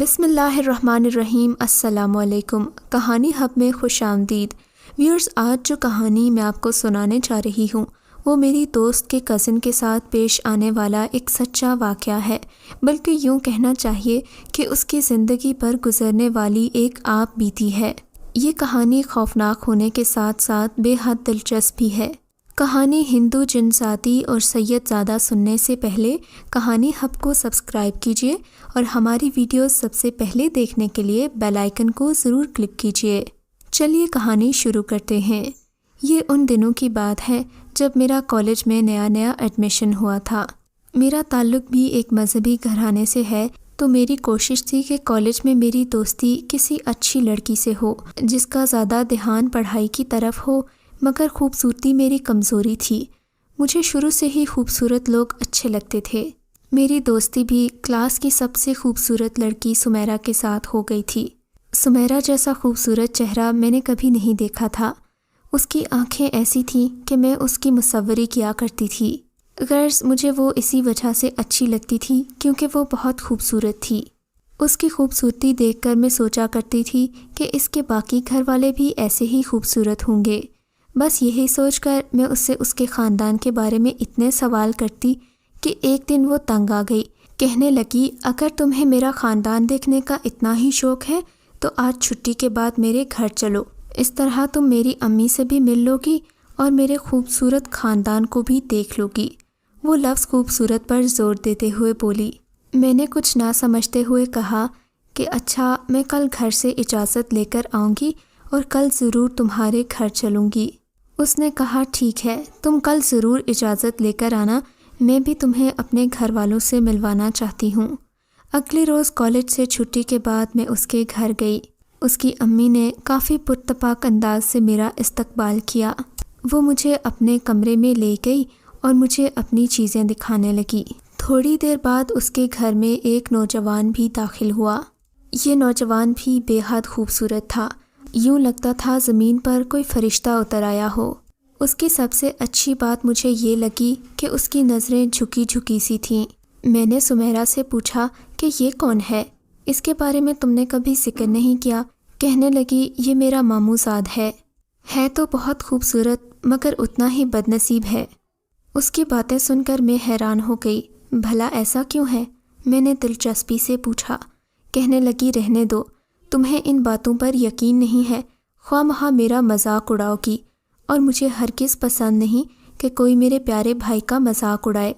بسم اللہ الرحمن الرحیم۔ السلام علیکم۔ کہانی ہب میں خوش آمدید ویورز۔ آج جو کہانی میں آپ کو سنانے جا رہی ہوں وہ میری دوست کے کزن کے ساتھ پیش آنے والا ایک سچا واقعہ ہے، بلکہ یوں کہنا چاہیے کہ اس کی زندگی پر گزرنے والی ایک آپ بیتی ہے۔ یہ کہانی خوفناک ہونے کے ساتھ ساتھ بے حد دلچسپ بھی ہے۔ کہانی ہندو جن ذاتی اور سید زادہ سننے سے پہلے کہانی ہب کو سبسکرائب کیجیے اور ہماری ویڈیوز سب سے پہلے دیکھنے کے لیے بیل آئیکن کو ضرور کلک کیجیے۔ چلیے کہانی شروع کرتے ہیں۔ یہ ان دنوں کی بات ہے جب میرا کالج میں نیا ایڈمیشن ہوا تھا۔ میرا تعلق بھی ایک مذہبی گھرانے سے ہے، تو میری کوشش تھی کہ کالج میں میری دوستی کسی اچھی لڑکی سے ہو جس کا زیادہ دھیان پڑھائی کی طرف ہو، مگر خوبصورتی میری کمزوری تھی۔ مجھے شروع سے ہی خوبصورت لوگ اچھے لگتے تھے۔ میری دوستی بھی کلاس کی سب سے خوبصورت لڑکی سمیرا کے ساتھ ہو گئی تھی۔ سمیرا جیسا خوبصورت چہرہ میں نے کبھی نہیں دیکھا تھا۔ اس کی آنکھیں ایسی تھیں کہ میں اس کی مصوری کیا کرتی تھی۔ غرض مجھے وہ اسی وجہ سے اچھی لگتی تھی کیونکہ وہ بہت خوبصورت تھی۔ اس کی خوبصورتی دیکھ کر میں سوچا کرتی تھی کہ اس کے باقی گھر والے بھی ایسے ہی خوبصورت ہوں گے۔ بس یہی سوچ کر میں اس سے اس کے خاندان کے بارے میں اتنے سوال کرتی کہ ایک دن وہ تنگ آ گئی۔ کہنے لگی، اگر تمہیں میرا خاندان دیکھنے کا اتنا ہی شوق ہے تو آج چھٹی کے بعد میرے گھر چلو۔ اس طرح تم میری امی سے بھی مل لو گی اور میرے خوبصورت خاندان کو بھی دیکھ لو گی۔ وہ لفظ خوبصورت پر زور دیتے ہوئے بولی۔ میں نے کچھ نہ سمجھتے ہوئے کہا کہ اچھا، میں کل گھر سے اجازت لے کر آؤں گی اور کل ضرور تمہارے گھر چلوں گی۔ اس نے کہا، ٹھیک ہے، تم کل ضرور اجازت لے کر آنا، میں بھی تمہیں اپنے گھر والوں سے ملوانا چاہتی ہوں۔ اگلے روز کالج سے چھٹی کے بعد میں اس کے گھر گئی۔ اس کی امی نے کافی پرتپاک انداز سے میرا استقبال کیا۔ وہ مجھے اپنے کمرے میں لے گئی اور مجھے اپنی چیزیں دکھانے لگی۔ تھوڑی دیر بعد اس کے گھر میں ایک نوجوان بھی داخل ہوا۔ یہ نوجوان بھی بے حد خوبصورت تھا، یوں لگتا تھا زمین پر کوئی فرشتہ اتر آیا ہو۔ اس کی سب سے اچھی بات مجھے یہ لگی کہ اس کی نظریں جھکی جھکی سی تھیں۔ میں نے سمیرا سے پوچھا کہ یہ کون ہے؟ اس کے بارے میں تم نے کبھی ذکر نہیں کیا۔ کہنے لگی، یہ میرا ماموں زاد ہے تو بہت خوبصورت مگر اتنا ہی بد نصیب ہے۔ اس کی باتیں سن کر میں حیران ہو گئی۔ بھلا ایسا کیوں ہے؟ میں نے دلچسپی سے پوچھا۔ کہنے لگی، رہنے دو، تمہیں ان باتوں پر یقین نہیں ہے، خواہ مخواہ میرا مذاق اڑاؤ گی، اور مجھے ہرگز پسند نہیں کہ کوئی میرے پیارے بھائی کا مذاق اڑائے۔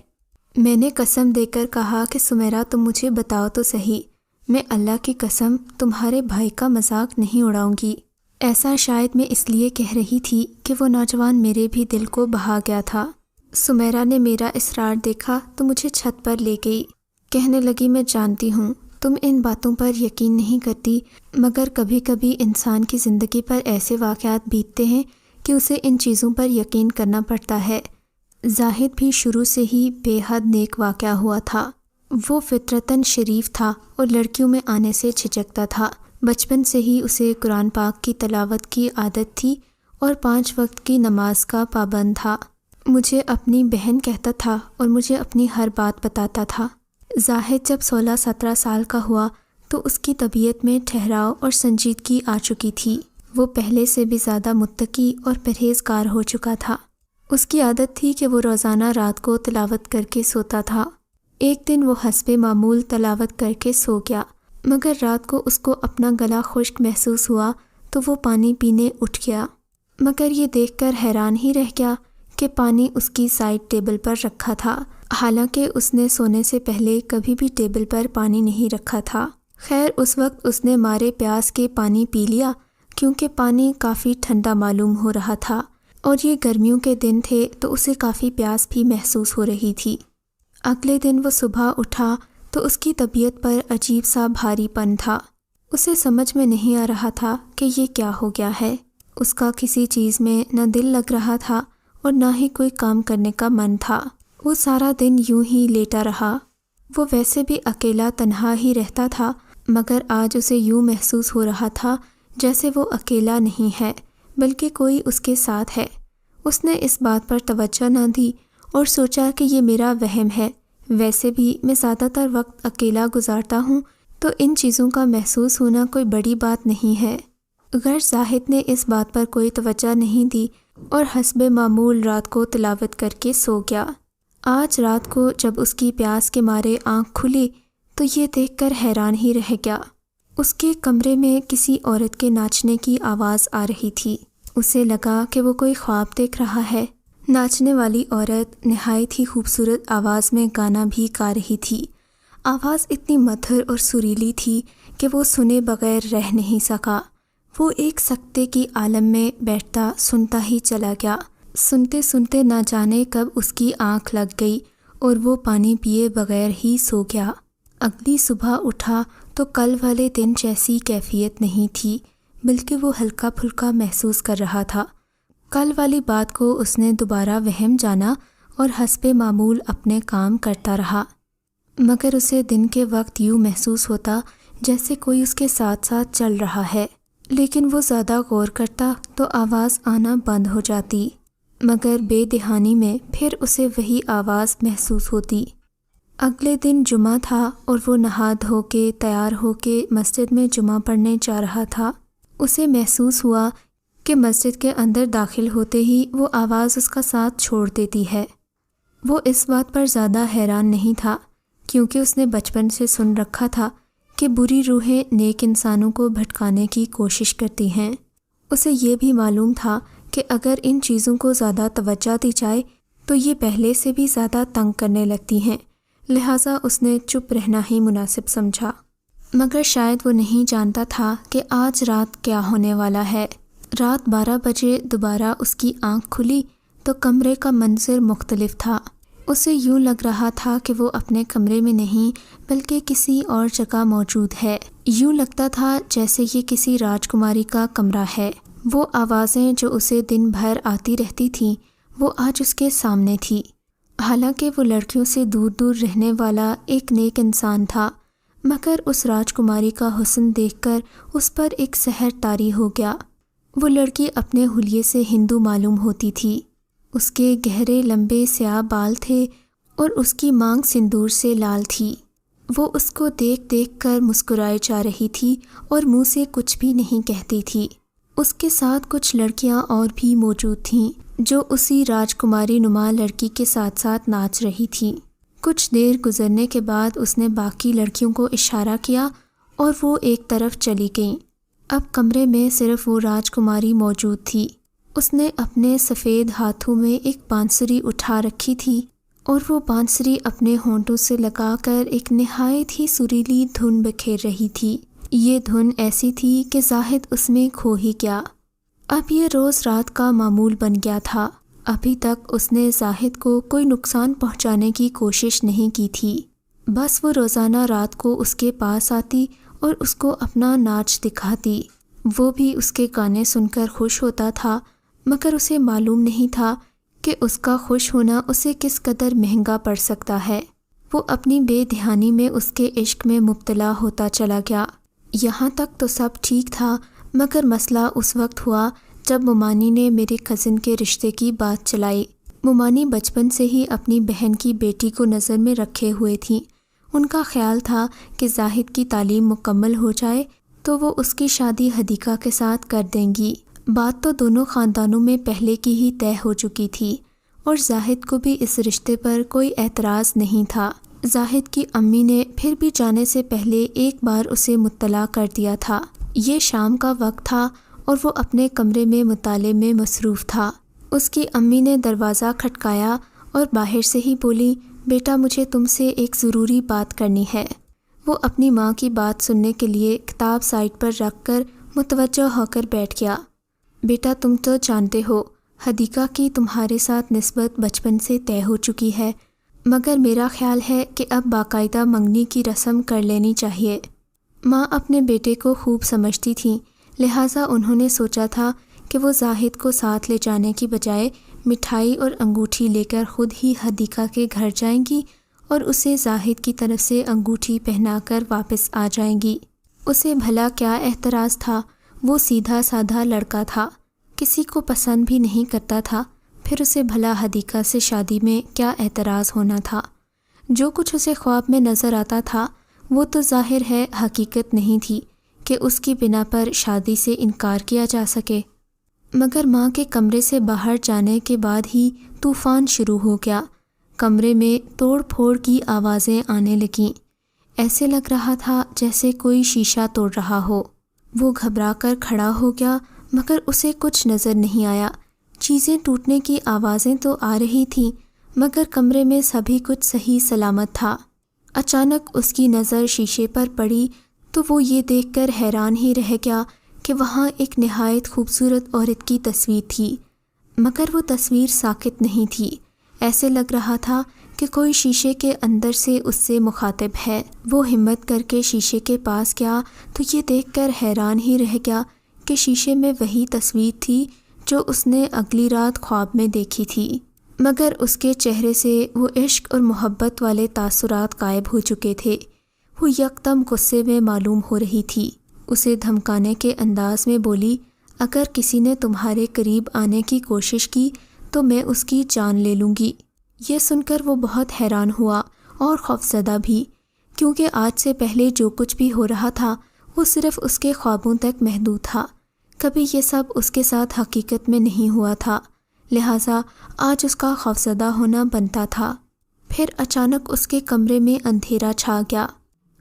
میں نے قسم دے کر کہا کہ سمیرا، تم مجھے بتاؤ تو صحیح، میں اللہ کی قسم تمہارے بھائی کا مذاق نہیں اڑاؤں گی۔ ایسا شاید میں اس لیے کہہ رہی تھی کہ وہ نوجوان میرے بھی دل کو بہا گیا تھا۔ سمیرا نے میرا اصرار دیکھا تو مجھے چھت پر لے گئی۔ کہنے لگی، میں جانتی ہوں تم ان باتوں پر یقین نہیں کرتی، مگر کبھی کبھی انسان کی زندگی پر ایسے واقعات بیتتے ہیں کہ اسے ان چیزوں پر یقین کرنا پڑتا ہے۔ زاہد بھی شروع سے ہی بے حد نیک واقعہ ہوا تھا۔ وہ فطرتاً شریف تھا اور لڑکیوں میں آنے سے جھجکتا تھا۔ بچپن سے ہی اسے قرآن پاک کی تلاوت کی عادت تھی اور 5 وقت کی نماز کا پابند تھا۔ مجھے اپنی بہن کہتا تھا اور مجھے اپنی ہر بات بتاتا تھا۔ زاہد جب 16-17 سال کا ہوا تو اس کی طبیعت میں ٹھہراؤ اور سنجیدگی آ چکی تھی۔ وہ پہلے سے بھی زیادہ متقی اور پرہیزگار ہو چکا تھا۔ اس کی عادت تھی کہ وہ روزانہ رات کو تلاوت کر کے سوتا تھا۔ ایک دن وہ حسب معمول تلاوت کر کے سو گیا، مگر رات کو اس کو اپنا گلا خشک محسوس ہوا تو وہ پانی پینے اٹھ گیا، مگر یہ دیکھ کر حیران ہی رہ گیا کہ پانی اس کی سائڈ ٹیبل پر رکھا تھا، حالانکہ اس نے سونے سے پہلے کبھی بھی ٹیبل پر پانی نہیں رکھا تھا۔ خیر، اس وقت اس نے مارے پیاس کے پانی پی لیا کیونکہ پانی کافی ٹھنڈا معلوم ہو رہا تھا اور یہ گرمیوں کے دن تھے تو اسے کافی پیاس بھی محسوس ہو رہی تھی۔ اگلے دن وہ صبح اٹھا تو اس کی طبیعت پر عجیب سا بھاری پن تھا۔ اسے سمجھ میں نہیں آ رہا تھا کہ یہ کیا ہو گیا ہے۔ اس کا کسی چیز میں نہ دل لگ رہا تھا اور نہ ہی کوئی کام کرنے کا من تھا۔ وہ سارا دن یوں ہی لیٹا رہا۔ وہ ویسے بھی اکیلا تنہا ہی رہتا تھا، مگر آج اسے یوں محسوس ہو رہا تھا جیسے وہ اکیلا نہیں ہے بلکہ کوئی اس کے ساتھ ہے۔ اس نے اس بات پر توجہ نہ دی اور سوچا کہ یہ میرا وہم ہے، ویسے بھی میں زیادہ تر وقت اکیلا گزارتا ہوں تو ان چیزوں کا محسوس ہونا کوئی بڑی بات نہیں ہے۔ غیر زاہد نے اس بات پر کوئی توجہ نہیں دی اور حسب معمول رات کو تلاوت کر کے سو گیا۔ آج رات کو جب اس کی پیاس کے مارے آنکھ کھلی تو یہ دیکھ کر حیران ہی رہ گیا۔ اس کے کمرے میں کسی عورت کے ناچنے کی آواز آ رہی تھی۔ اسے لگا کہ وہ کوئی خواب دیکھ رہا ہے۔ ناچنے والی عورت نہایت ہی خوبصورت آواز میں گانا بھی گا رہی تھی۔ آواز اتنی مدھر اور سریلی تھی کہ وہ سنے بغیر رہ نہیں سکا۔ وہ ایک سکتے کی عالم میں بیٹھتا سنتا ہی چلا گیا۔ سنتے سنتے نہ جانے کب اس کی آنکھ لگ گئی اور وہ پانی پیے بغیر ہی سو گیا۔ اگلی صبح اٹھا تو کل والے دن جیسی کیفیت نہیں تھی، بلکہ وہ ہلکا پھلکا محسوس کر رہا تھا۔ کل والی بات کو اس نے دوبارہ وہم جانا اور حسب معمول اپنے کام کرتا رہا، مگر اسے دن کے وقت یوں محسوس ہوتا جیسے کوئی اس کے ساتھ ساتھ چل رہا ہے۔ لیکن وہ زیادہ غور کرتا تو آواز آنا بند ہو جاتی، مگر بے دہانی میں پھر اسے وہی آواز محسوس ہوتی۔ اگلے دن جمعہ تھا اور وہ نہا دھو کے تیار ہو کے مسجد میں جمعہ پڑھنے جا رہا تھا۔ اسے محسوس ہوا کہ مسجد کے اندر داخل ہوتے ہی وہ آواز اس کا ساتھ چھوڑ دیتی ہے۔ وہ اس بات پر زیادہ حیران نہیں تھا، کیونکہ اس نے بچپن سے سن رکھا تھا کہ بری روحیں نیک انسانوں کو بھٹکانے کی کوشش کرتی ہیں۔ اسے یہ بھی معلوم تھا کہ اگر ان چیزوں کو زیادہ توجہ دی جائے تو یہ پہلے سے بھی زیادہ تنگ کرنے لگتی ہیں، لہٰذا اس نے چپ رہنا ہی مناسب سمجھا۔ مگر شاید وہ نہیں جانتا تھا کہ آج رات کیا ہونے والا ہے۔ رات 12 بجے دوبارہ اس کی آنکھ کھلی تو کمرے کا منظر مختلف تھا۔ اسے یوں لگ رہا تھا کہ وہ اپنے کمرے میں نہیں بلکہ کسی اور جگہ موجود ہے۔ یوں لگتا تھا جیسے یہ کسی راجکماری کا کمرہ ہے۔ وہ آوازیں جو اسے دن بھر آتی رہتی تھیں وہ آج اس کے سامنے تھی۔ حالانکہ وہ لڑکیوں سے دور دور رہنے والا ایک نیک انسان تھا، مگر اس راجکماری کا حسن دیکھ کر اس پر ایک سحر طاری ہو گیا۔ وہ لڑکی اپنے حلیے سے ہندو معلوم ہوتی تھی۔ اس کے گہرے لمبے سیاہ بال تھے اور اس کی مانگ سندور سے لال تھی۔ وہ اس کو دیکھ دیکھ کر مسکرائے جا رہی تھی اور منہ سے کچھ بھی نہیں کہتی تھی۔ اس کے ساتھ کچھ لڑکیاں اور بھی موجود تھیں جو اسی راجکماری نما لڑکی کے ساتھ ساتھ ناچ رہی تھیں۔ کچھ دیر گزرنے کے بعد اس نے باقی لڑکیوں کو اشارہ کیا اور وہ ایک طرف چلی گئیں۔ اب کمرے میں صرف وہ راجکماری موجود تھی۔ اس نے اپنے سفید ہاتھوں میں ایک بانسری اٹھا رکھی تھی اور وہ بانسری اپنے ہونٹوں سے لگا کر ایک نہایت ہی سریلی دھن بکھیر رہی تھی۔ یہ دھن ایسی تھی کہ زاہد اس میں کھو ہی گیا۔ اب یہ روز رات کا معمول بن گیا تھا۔ ابھی تک اس نے زاہد کو کوئی نقصان پہنچانے کی کوشش نہیں کی تھی، بس وہ روزانہ رات کو اس کے پاس آتی اور اس کو اپنا ناچ دکھاتی۔ وہ بھی اس کے گانے سن کر خوش ہوتا تھا، مگر اسے معلوم نہیں تھا کہ اس کا خوش ہونا اسے کس قدر مہنگا پڑ سکتا ہے۔ وہ اپنی بے دھیانی میں اس کے عشق میں مبتلا ہوتا چلا گیا۔ یہاں تک تو سب ٹھیک تھا، مگر مسئلہ اس وقت ہوا جب مومانی نے میرے کزن کے رشتے کی بات چلائی۔ مومانی بچپن سے ہی اپنی بہن کی بیٹی کو نظر میں رکھے ہوئے تھیں۔ ان کا خیال تھا کہ زاہد کی تعلیم مکمل ہو جائے تو وہ اس کی شادی حدیقہ کے ساتھ کر دیں گی۔ بات تو دونوں خاندانوں میں پہلے کی ہی طے ہو چکی تھی اور زاہد کو بھی اس رشتے پر کوئی اعتراض نہیں تھا۔ زاہد کی امی نے پھر بھی جانے سے پہلے ایک بار اسے مطلع کر دیا تھا۔ یہ شام کا وقت تھا اور وہ اپنے کمرے میں مطالعے میں مصروف تھا۔ اس کی امی نے دروازہ کھٹکایا اور باہر سے ہی بولی، بیٹا مجھے تم سے ایک ضروری بات کرنی ہے۔ وہ اپنی ماں کی بات سننے کے لیے کتاب سائڈ پر رکھ کر متوجہ ہو کر بیٹھ گیا۔ بیٹا تم تو جانتے ہو حدیقہ کی تمہارے ساتھ نسبت بچپن سے طے ہو چکی ہے، مگر میرا خیال ہے کہ اب باقاعدہ منگنی کی رسم کر لینی چاہیے۔ ماں اپنے بیٹے کو خوب سمجھتی تھیں، لہٰذا انہوں نے سوچا تھا کہ وہ زاہد کو ساتھ لے جانے کی بجائے مٹھائی اور انگوٹھی لے کر خود ہی حدیقہ کے گھر جائیں گی اور اسے زاہد کی طرف سے انگوٹھی پہنا کر واپس آ جائیں گی۔ اسے بھلا کیا اعتراض تھا؟ وہ سیدھا سادھا لڑکا تھا، کسی کو پسند بھی نہیں کرتا تھا، پھر اسے بھلا حدیقہ سے شادی میں کیا اعتراض ہونا تھا؟ جو کچھ اسے خواب میں نظر آتا تھا وہ تو ظاہر ہے حقیقت نہیں تھی کہ اس کی بنا پر شادی سے انکار کیا جا سکے، مگر ماں کے کمرے سے باہر جانے کے بعد ہی طوفان شروع ہو گیا۔ کمرے میں توڑ پھوڑ کی آوازیں آنے لگیں، ایسے لگ رہا تھا جیسے کوئی شیشہ توڑ رہا ہو۔ وہ گھبرا کر کھڑا ہو گیا مگر اسے کچھ نظر نہیں آیا۔ چیزیں ٹوٹنے کی آوازیں تو آ رہی تھیں مگر کمرے میں سبھی کچھ صحیح سلامت تھا۔ اچانک اس کی نظر شیشے پر پڑی تو وہ یہ دیکھ کر حیران ہی رہ گیا کہ وہاں ایک نہایت خوبصورت عورت کی تصویر تھی، مگر وہ تصویر ساکت نہیں تھی، ایسے لگ رہا تھا کہ کوئی شیشے کے اندر سے اس سے مخاطب ہے۔ وہ ہمت کر کے شیشے کے پاس گیا تو یہ دیکھ کر حیران ہی رہ گیا کہ شیشے میں وہی تصویر تھی جو اس نے اگلی رات خواب میں دیکھی تھی، مگر اس کے چہرے سے وہ عشق اور محبت والے تاثرات غائب ہو چکے تھے۔ وہ یکدم غصے میں معلوم ہو رہی تھی، اسے دھمکانے کے انداز میں بولی، اگر کسی نے تمہارے قریب آنے کی کوشش کی تو میں اس کی جان لے لوں گی۔ یہ سن کر وہ بہت حیران ہوا اور خوفزدہ بھی، کیونکہ آج سے پہلے جو کچھ بھی ہو رہا تھا وہ صرف اس کے خوابوں تک محدود تھا، کبھی یہ سب اس کے ساتھ حقیقت میں نہیں ہوا تھا، لہٰذا آج اس کا خوفزدہ ہونا بنتا تھا۔ پھر اچانک اس کے کمرے میں اندھیرا چھا گیا،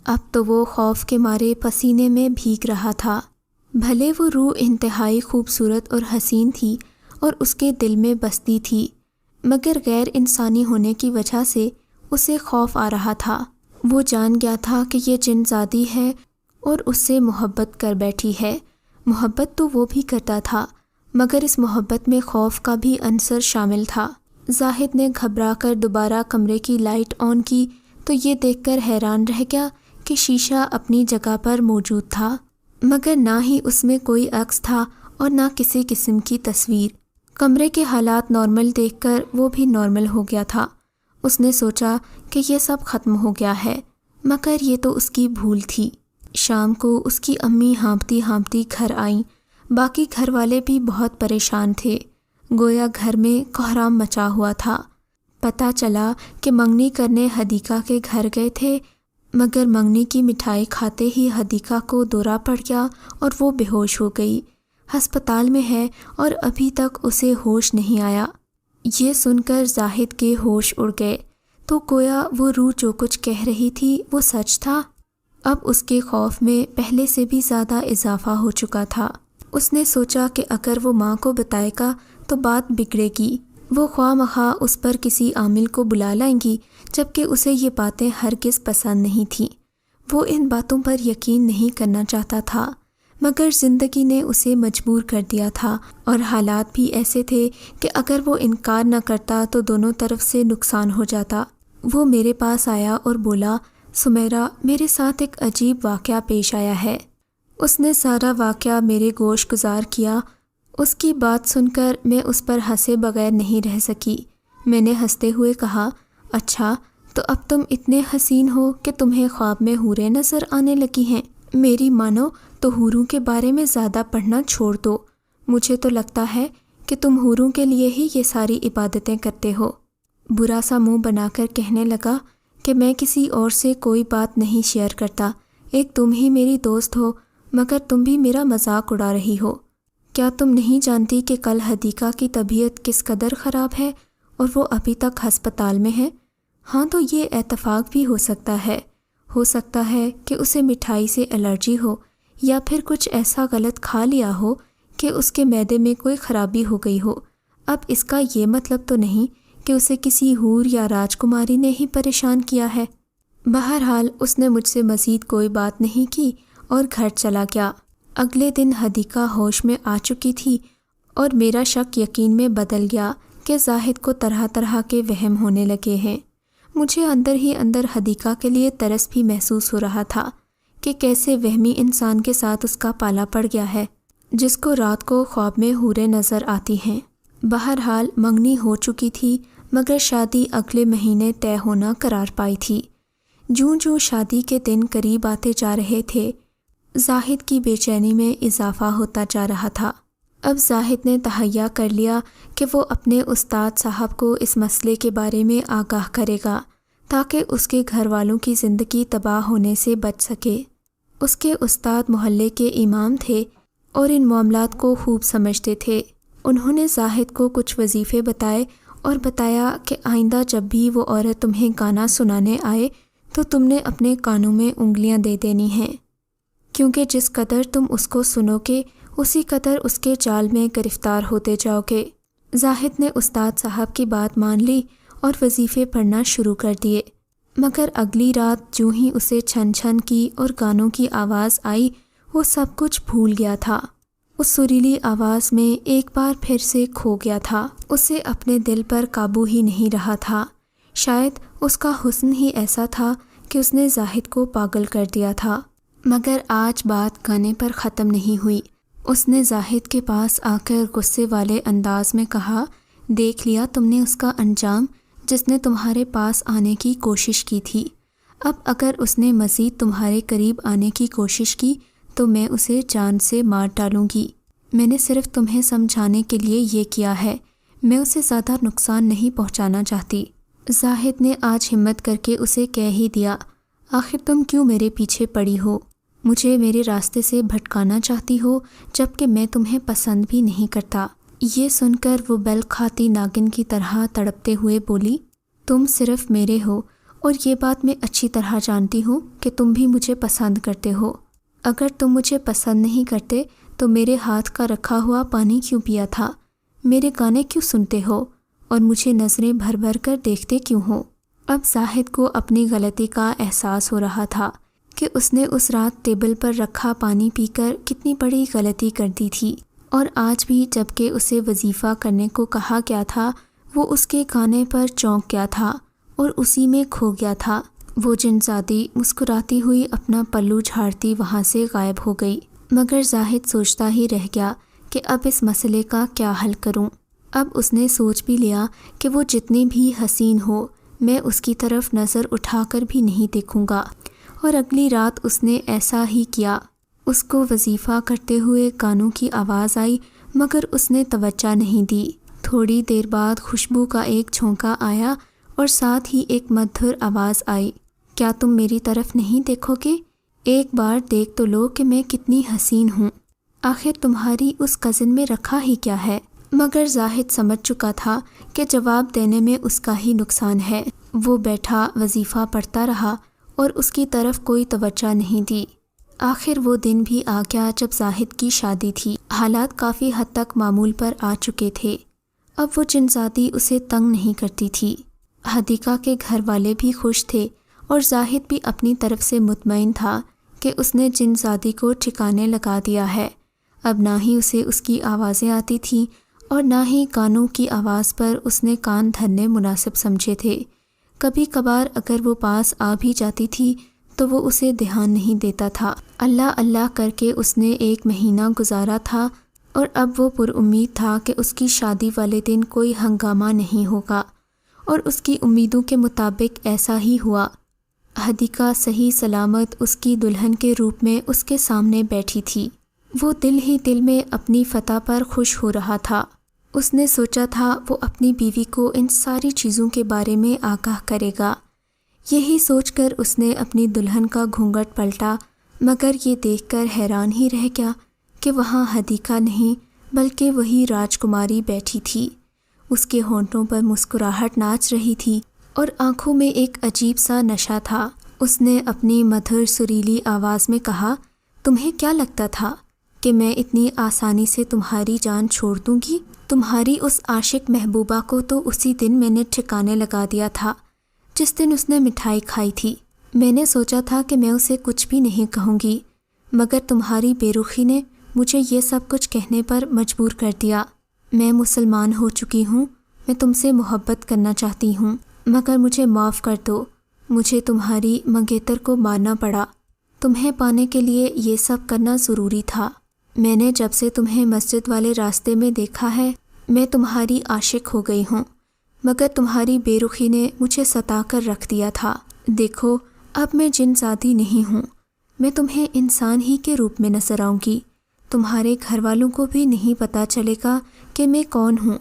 اب تو وہ خوف کے مارے پسینے میں بھیگ رہا تھا۔ بھلے وہ روح انتہائی خوبصورت اور حسین تھی اور اس کے دل میں بستی تھی، مگر غیر انسانی ہونے کی وجہ سے اسے خوف آ رہا تھا۔ وہ جان گیا تھا کہ یہ جن زادی ہے اور اس سے محبت کر بیٹھی ہے۔ محبت تو وہ بھی کرتا تھا، مگر اس محبت میں خوف کا بھی عنصر شامل تھا۔ زاہد نے گھبرا کر دوبارہ کمرے کی لائٹ آن کی تو یہ دیکھ کر حیران رہ گیا کہ شیشہ اپنی جگہ پر موجود تھا، مگر نہ ہی اس میں کوئی عکس تھا اور نہ کسی قسم کی تصویر۔ کمرے کے حالات نارمل دیکھ کر وہ بھی نارمل ہو گیا تھا۔ اس نے سوچا کہ یہ سب ختم ہو گیا ہے، مگر یہ تو اس کی بھول تھی۔ شام کو اس کی امی ہانپتی ہانپتی گھر آئیں، باقی گھر والے بھی بہت پریشان تھے، گویا گھر میں کوہرام مچا ہوا تھا۔ پتہ چلا کہ منگنی کرنے حدیقہ کے گھر گئے تھے، مگر منگنی کی مٹھائی کھاتے ہی حدیقہ کو دورہ پڑ گیا اور وہ بے ہوش ہو گئی، ہسپتال میں ہے اور ابھی تک اسے ہوش نہیں آیا۔ یہ سن کر زاہد کے ہوش اڑ گئے، تو گویا وہ روح جو کچھ کہہ رہی تھی وہ سچ تھا۔ اب اس کے خوف میں پہلے سے بھی زیادہ اضافہ ہو چکا تھا۔ اس نے سوچا کہ اگر وہ ماں کو بتائے گا تو بات بگڑے گی، وہ خواہ مخواہ اس پر کسی عامل کو بلا لائیں گی، جبکہ اسے یہ باتیں ہرگز پسند نہیں تھیں۔ وہ ان باتوں پر یقین نہیں کرنا چاہتا تھا، مگر زندگی نے اسے مجبور کر دیا تھا، اور حالات بھی ایسے تھے کہ اگر وہ انکار نہ کرتا تو دونوں طرف سے نقصان ہو جاتا۔ وہ میرے پاس آیا اور بولا، سمیرہ، میرے ساتھ ایک عجیب واقعہ پیش آیا ہے۔ اس نے سارا واقعہ میرے گوش گزار کیا۔ اس کی بات سن کر میں اس پر ہنسے بغیر نہیں رہ سکی۔ میں نے ہنستے ہوئے کہا، اچھا تو اب تم اتنے حسین ہو کہ تمہیں خواب میں حوریں نظر آنے لگی ہیں؟ میری مانو تو حوروں کے بارے میں زیادہ پڑھنا چھوڑ دو، مجھے تو لگتا ہے کہ تم حوروں کے لیے ہی یہ ساری عبادتیں کرتے ہو۔ برا سا منہ بنا کر کہنے لگا کہ میں کسی اور سے کوئی بات نہیں شیئر کرتا، ایک تم ہی میری دوست ہو، مگر تم بھی میرا مذاق اڑا رہی ہو۔ کیا تم نہیں جانتی کہ کل حدیقہ کی طبیعت کس قدر خراب ہے اور وہ ابھی تک ہسپتال میں ہے؟ ہاں تو یہ اتفاق بھی ہو سکتا ہے کہ اسے مٹھائی سے الرجی ہو یا پھر کچھ ایسا غلط کھا لیا ہو کہ اس کے معدے میں کوئی خرابی ہو گئی ہو۔ اب اس کا یہ مطلب تو نہیں کہ اسے کسی حور یا راجکماری نے ہی پریشان کیا ہے۔ بہرحال اس نے مجھ سے مزید کوئی بات نہیں کی اور گھر چلا گیا۔ اگلے دن حدیقہ ہوش میں آ چکی تھی اور میرا شک یقین میں بدل گیا کہ زاہد کو طرح طرح کے وہم ہونے لگے ہیں۔ مجھے اندر ہی اندر حدیقہ کے لیے ترس بھی محسوس ہو رہا تھا کہ کیسے وہمی انسان کے ساتھ اس کا پالا پڑ گیا ہے، جس کو رات کو خواب میں حوریں نظر آتی ہیں۔ بہرحال منگنی ہو چکی تھی، مگر شادی اگلے مہینے طے ہونا قرار پائی تھی۔ جوں شادی کے دن قریب آتے جا رہے تھے، زاہد کی بے چینی میں اضافہ ہوتا جا رہا تھا۔ اب زاہد نے تہیہ کر لیا کہ وہ اپنے استاد صاحب کو اس مسئلے کے بارے میں آگاہ کرے گا تاکہ اس کے گھر والوں کی زندگی تباہ ہونے سے بچ سکے۔ اس کے استاد محلے کے امام تھے اور ان معاملات کو خوب سمجھتے تھے۔ انہوں نے زاہد کو کچھ وظیفے بتائے اور بتایا کہ آئندہ جب بھی وہ عورت تمہیں گانا سنانے آئے تو تم نے اپنے کانوں میں انگلیاں دے دینی ہیں، کیونکہ جس قدر تم اس کو سنو گے اسی قدر اس کے جال میں گرفتار ہوتے جاؤ گے۔ زاہد نے استاد صاحب کی بات مان لی اور وظیفے پڑھنا شروع کر دیے، مگر اگلی رات جو ہی اسے چھن چھن کی اور گانوں کی آواز آئی وہ سب کچھ بھول گیا تھا۔ اس سریلی آواز میں ایک بار پھر سے کھو گیا تھا۔ اسے اپنے دل پر قابو ہی نہیں رہا تھا۔ شاید اس کا حسن ہی ایسا تھا کہ اس نے زاہد کو پاگل کر دیا تھا۔ مگر آج بات گانے پر ختم نہیں ہوئی۔ اس نے زاہد کے پاس آ کر غصے والے انداز میں کہا، دیکھ لیا تم نے اس کا انجام جس نے تمہارے پاس آنے کی کوشش کی تھی۔ اب اگر اس نے مزید تمہارے قریب آنے کی کوشش کی تو میں اسے جان سے مار ڈالوں گی۔ میں نے صرف تمہیں سمجھانے کے لیے یہ کیا ہے، میں اسے زیادہ نقصان نہیں پہنچانا چاہتی۔ زاہد نے آج ہمت کر کے اسے کہہ ہی دیا، آخر تم کیوں میرے پیچھے پڑی ہو؟ مجھے میرے راستے سے بھٹکانا چاہتی ہو جبکہ میں تمہیں پسند بھی نہیں کرتا۔ یہ سن کر وہ بیل کھاتی ناگن کی طرح تڑپتے ہوئے بولی، تم صرف میرے ہو اور یہ بات میں اچھی طرح جانتی ہوں کہ تم بھی مجھے پسند کرتے ہو۔ اگر تم مجھے پسند نہیں کرتے تو میرے ہاتھ کا رکھا ہوا پانی کیوں پیا تھا؟ میرے گانے کیوں سنتے ہو اور مجھے نظریں بھر بھر کر دیکھتے کیوں ہو؟ اب زاہد کو اپنی غلطی کا احساس ہو رہا تھا کہ اس نے اس رات ٹیبل پر رکھا پانی پی کر کتنی بڑی غلطی کر دی تھی، اور آج بھی جب کہ اسے وظیفہ کرنے کو کہا گیا تھا وہ اس کے گانے پر چونک گیا تھا اور اسی میں کھو گیا تھا۔ وہ جنزادی مسکراتی ہوئی اپنا پلو جھاڑتی وہاں سے غائب ہو گئی، مگر زاہد سوچتا ہی رہ گیا کہ اب اس مسئلے کا کیا حل کروں۔ اب اس نے سوچ بھی لیا کہ وہ جتنی بھی حسین ہو میں اس کی طرف نظر اٹھا کر بھی نہیں دیکھوں گا، اور اگلی رات اس نے ایسا ہی کیا۔ اس کو وظیفہ کرتے ہوئے گانوں کی آواز آئی مگر اس نے توجہ نہیں دی۔ تھوڑی دیر بعد خوشبو کا ایک جھونکا آیا اور ساتھ ہی ایک مدھر آواز آئی، کیا تم میری طرف نہیں دیکھو گے؟ ایک بار دیکھ تو لو کہ میں کتنی حسین ہوں۔ آخر تمہاری اس کزن میں رکھا ہی کیا ہے؟ مگر زاہد سمجھ چکا تھا کہ جواب دینے میں اس کا ہی نقصان ہے۔ وہ بیٹھا وظیفہ پڑھتا رہا اور اس کی طرف کوئی توجہ نہیں دی۔ آخر وہ دن بھی آ گیا جب زاہد کی شادی تھی۔ حالات کافی حد تک معمول پر آ چکے تھے۔ اب وہ جنزادی اسے تنگ نہیں کرتی تھی۔ حدیقہ کے گھر والے بھی خوش تھے اور زاہد بھی اپنی طرف سے مطمئن تھا کہ اس نے جنزادی کو ٹھکانے لگا دیا ہے۔ اب نہ ہی اسے اس کی آوازیں آتی تھیں اور نہ ہی کانوں کی آواز پر اس نے کان دھرنے مناسب سمجھے تھے۔ کبھی کبھار اگر وہ پاس آ بھی جاتی تھی تو وہ اسے دھیان نہیں دیتا تھا۔ اللہ اللہ کر کے اس نے 1 مہینہ گزارا تھا اور اب وہ پر امید تھا کہ اس کی شادی والے دن کوئی ہنگامہ نہیں ہوگا، اور اس کی امیدوں کے مطابق ایسا ہی ہوا۔ حدیقہ صحیح سلامت اس کی دلہن کے روپ میں اس کے سامنے بیٹھی تھی۔ وہ دل ہی دل میں اپنی فتح پر خوش ہو رہا تھا۔ اس نے سوچا تھا وہ اپنی بیوی کو ان ساری چیزوں کے بارے میں آگاہ کرے گا۔ یہی سوچ کر اس نے اپنی دلہن کا گھونگھٹ پلٹا، مگر یہ دیکھ کر حیران ہی رہ گیا کہ وہاں حدیقہ نہیں بلکہ وہی راجکماری بیٹھی تھی۔ اس کے ہونٹوں پر مسکراہٹ ناچ رہی تھی اور آنکھوں میں ایک عجیب سا نشہ تھا۔ اس نے اپنی مدھر سریلی آواز میں کہا، تمہیں کیا لگتا تھا کہ میں اتنی آسانی سے تمہاری جان چھوڑ دوں گی؟ تمہاری اس عاشق محبوبہ کو تو اسی دن میں نے ٹھکانے لگا دیا تھا جس دن اس نے مٹھائی کھائی تھی۔ میں نے سوچا تھا کہ میں اسے کچھ بھی نہیں کہوں گی، مگر تمہاری بے رخی نے مجھے یہ سب کچھ کہنے پر مجبور کر دیا۔ میں مسلمان ہو چکی ہوں، میں تم سے محبت کرنا چاہتی ہوں، مگر مجھے معاف کر دو۔ مجھے تمہاری منگیتر کو مارنا پڑا، تمہیں پانے کے لیے یہ سب کرنا ضروری تھا۔ میں نے جب سے تمہیں مسجد والے راستے میں دیکھا ہے میں تمہاری عاشق ہو گئی ہوں، مگر تمہاری بے رخی نے مجھے ستا کر رکھ دیا تھا۔ دیکھو اب میں جن ذاتی نہیں ہوں، میں تمہیں انسان ہی کے روپ میں نظر آؤں گی۔ تمہارے گھر والوں کو بھی نہیں پتہ چلے گا کہ میں کون ہوں۔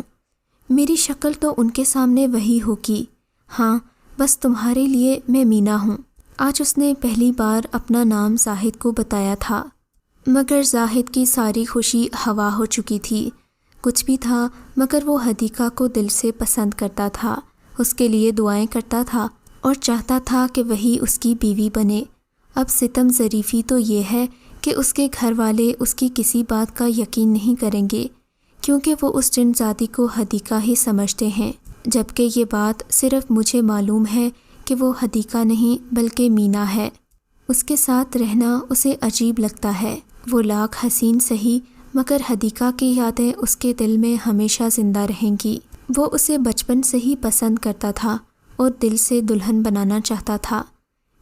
میری شکل تو ان کے سامنے وہی ہوگی، ہاں بس تمہارے لیے میں مینا ہوں۔ آج اس نے پہلی بار اپنا نام زاہد کو بتایا تھا، مگر زاہد کی ساری خوشی ہوا ہو چکی تھی۔ کچھ بھی تھا مگر وہ حدیقہ کو دل سے پسند کرتا تھا، اس کے لیے دعائیں کرتا تھا اور چاہتا تھا کہ وہی اس کی بیوی بنے۔ اب ستم ظریفی تو یہ ہے کہ اس کے گھر والے اس کی کسی بات کا یقین نہیں کریں گے، کیونکہ وہ اس جن ذاتی کو حدیقہ ہی سمجھتے ہیں، جبکہ یہ بات صرف مجھے معلوم ہے کہ وہ حدیقہ نہیں بلکہ مینا ہے۔ اس کے ساتھ رہنا اسے عجیب لگتا ہے۔ وہ لاکھ حسین سہی مگر حدیقہ کی یادیں اس کے دل میں ہمیشہ زندہ رہیں گی۔ وہ اسے بچپن سے ہی پسند کرتا تھا اور دل سے دلہن بنانا چاہتا تھا۔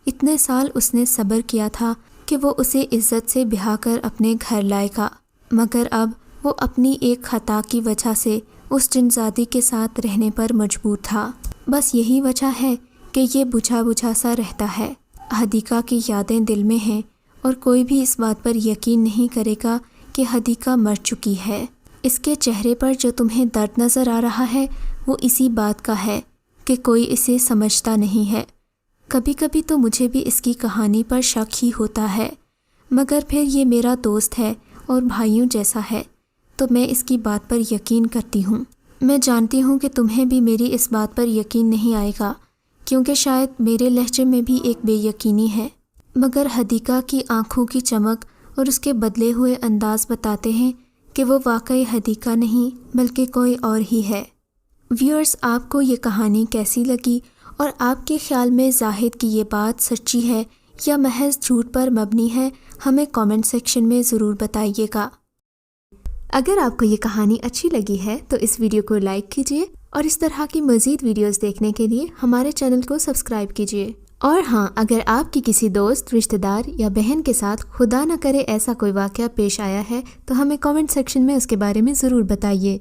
اتنے سال اس نے صبر کیا تھا کہ وہ اسے عزت سے بہا کر اپنے گھر لائے گا، مگر اب وہ اپنی ایک خطا کی وجہ سے اس جنزادی کے ساتھ رہنے پر مجبور تھا۔ بس یہی وجہ ہے کہ یہ بجھا بجھا سا رہتا ہے۔ حدیقہ کی یادیں دل میں ہیں اور کوئی بھی اس بات پر یقین نہیں کرے گا کہ حدیقہ مر چکی ہے۔ اس کے چہرے پر جو تمہیں درد نظر آ رہا ہے وہ اسی بات کا ہے کہ کوئی اسے سمجھتا نہیں ہے۔ کبھی کبھی تو مجھے بھی اس کی کہانی پر شک ہی ہوتا ہے، مگر پھر یہ میرا دوست ہے اور بھائیوں جیسا ہے تو میں اس کی بات پر یقین کرتی ہوں۔ میں جانتی ہوں کہ تمہیں بھی میری اس بات پر یقین نہیں آئے گا، کیونکہ شاید میرے لہجے میں بھی ایک بے یقینی ہے، مگر حدیقہ کی آنکھوں کی چمک اور اس کے بدلے ہوئے انداز بتاتے ہیں کہ وہ واقعی حدیقہ نہیں بلکہ کوئی اور ہی ہے۔ ویورز، آپ کو یہ کہانی کیسی لگی اور آپ کے خیال میں زاہد کی یہ بات سچی ہے یا محض جھوٹ پر مبنی ہے؟ ہمیں کامنٹ سیکشن میں ضرور بتائیے گا۔ اگر آپ کو یہ کہانی اچھی لگی ہے تو اس ویڈیو کو لائک کیجیے اور اس طرح کی مزید ویڈیوز دیکھنے کے لیے ہمارے چینل کو سبسکرائب کیجیے۔ اور ہاں، اگر آپ کی کسی دوست، رشتہ دار یا بہن کے ساتھ خدا نہ کرے ایسا کوئی واقعہ پیش آیا ہے تو ہمیں کامنٹ سیکشن میں اس کے بارے میں ضرور بتائیے۔